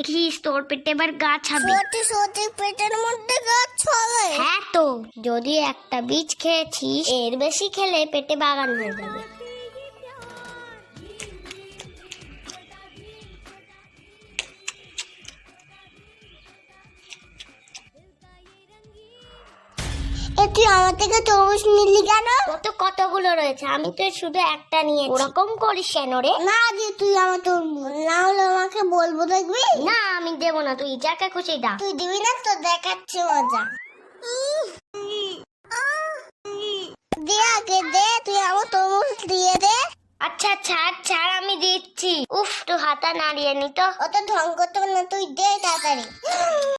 দেখিস তোর পেটে এবার গাছ হবে। সত্যি সত্যি পেটের মধ্যে গাছ হবে? হ্যাঁ তো, যদি একটা বীজ খেয়েছিস, এর বেশি খেলে পেটে বাগান হয়ে যাবে। তুই আমার থেকে তরমুজ নিলি কেন? তোর তো কতগুলো রয়েছে, আমি তো শুধু একটা নিয়েছি। ওরকম করিস কেন রে? না যে তুই আমার তরমুজ না হলে আমাকে বলবো, দেখবি? না আমি দেবো না, তুই যাকে খুশি দা। তুই দিবি না তো দেখাচ্ছে মজা। দে আগে দে, তুই আমার তরমুজ দিয়ে দে। আচ্ছা ছাড় ছাড়, আমি দিচ্ছি। উফ, তুই হাতা নাড়িয়ে নি তো। অত ঢং করতে না, তুই দে তাড়াতাড়ি।